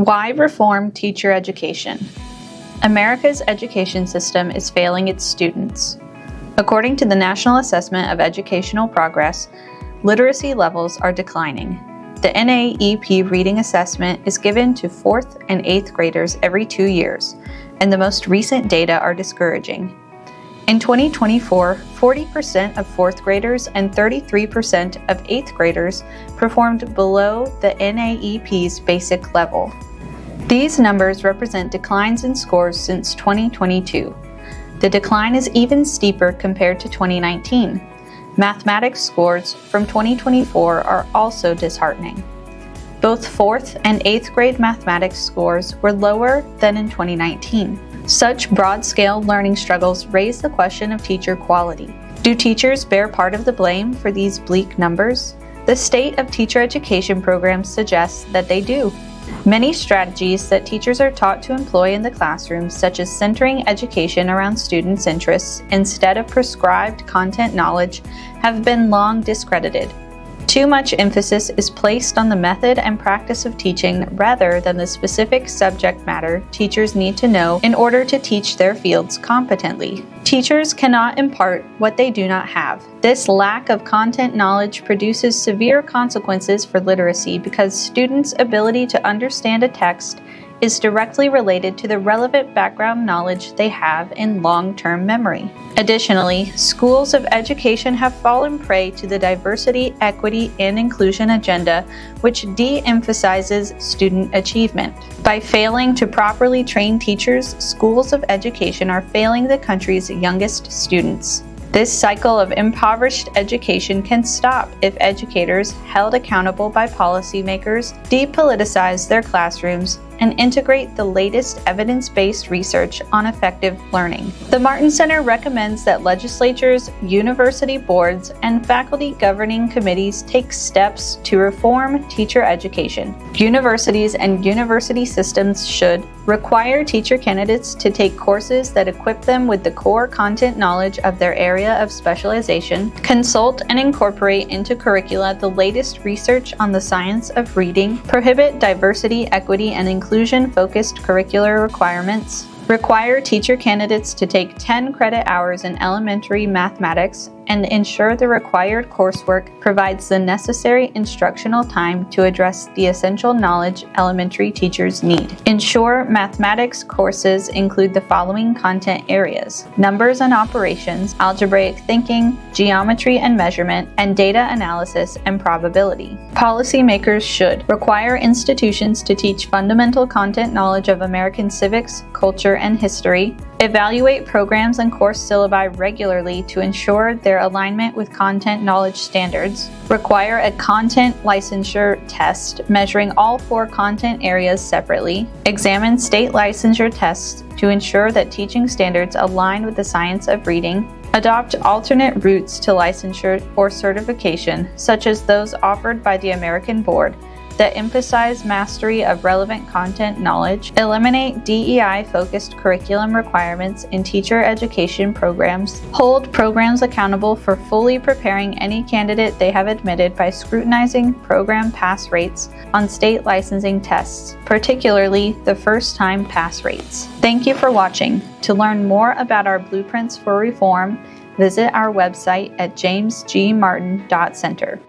Why reform teacher education? America's education system is failing its students. According to the National Assessment of Educational Progress, literacy levels are declining. The NAEP reading assessment is given to 4th and 8th graders every 2 years, and the most recent data are discouraging. In 2024, 40% of 4th graders and 33% of 8th graders performed below the NAEP's basic level. These numbers represent declines in scores since 2022. The decline is even steeper compared to 2019. Mathematics scores from 2024 are also disheartening. Both 4th and 8th grade mathematics scores were lower than in 2019. Such broad-scale learning struggles raise the question of teacher quality. Do teachers bear part of the blame for these bleak numbers? The state of teacher education programs suggests that they do. Many strategies that teachers are taught to employ in the classroom, such as centering education around students' interests instead of prescribed content knowledge, have been long discredited. Too much emphasis is placed on the method and practice of teaching rather than the specific subject matter teachers need to know in order to teach their fields competently. Teachers cannot impart what they do not have. This lack of content knowledge produces severe consequences for literacy because students' ability to understand a text is directly related to the relevant background knowledge they have in long-term memory. Additionally, schools of education have fallen prey to the diversity, equity, and inclusion agenda, which de-emphasizes student achievement. By failing to properly train teachers, schools of education are failing the country's youngest students. This cycle of impoverished education can stop if educators, held accountable by policymakers, depoliticize their classrooms and integrate the latest evidence-based research on effective learning. The Martin Center recommends that legislatures, university boards, and faculty governing committees take steps to reform teacher education. Universities and university systems should require teacher candidates to take courses that equip them with the core content knowledge of their area of specialization, consult and incorporate into curricula the latest research on the science of reading, prohibit diversity, equity, and inclusion-focused curricular requirements, require teacher candidates to take 10 credit hours in elementary mathematics, and ensure the required coursework provides the necessary instructional time to address the essential knowledge elementary teachers need. Ensure mathematics courses include the following content areas: numbers and operations, algebraic thinking, geometry and measurement, and data analysis and probability. Policymakers should require institutions to teach fundamental content knowledge of American civics, culture, and history, evaluate programs and course syllabi regularly to ensure their alignment with content knowledge standards, require a content licensure test measuring all 4 content areas separately, examine state licensure tests to ensure that teaching standards align with the science of reading, adopt alternate routes to licensure or certification, such as those offered by the American Board, that emphasize mastery of relevant content knowledge, eliminate DEI-focused curriculum requirements in teacher education programs, hold programs accountable for fully preparing any candidate they have admitted by scrutinizing program pass rates on state licensing tests, particularly the first-time pass rates. Thank you for watching. To learn more about our blueprints for reform, visit our website at jamesgmartin.center.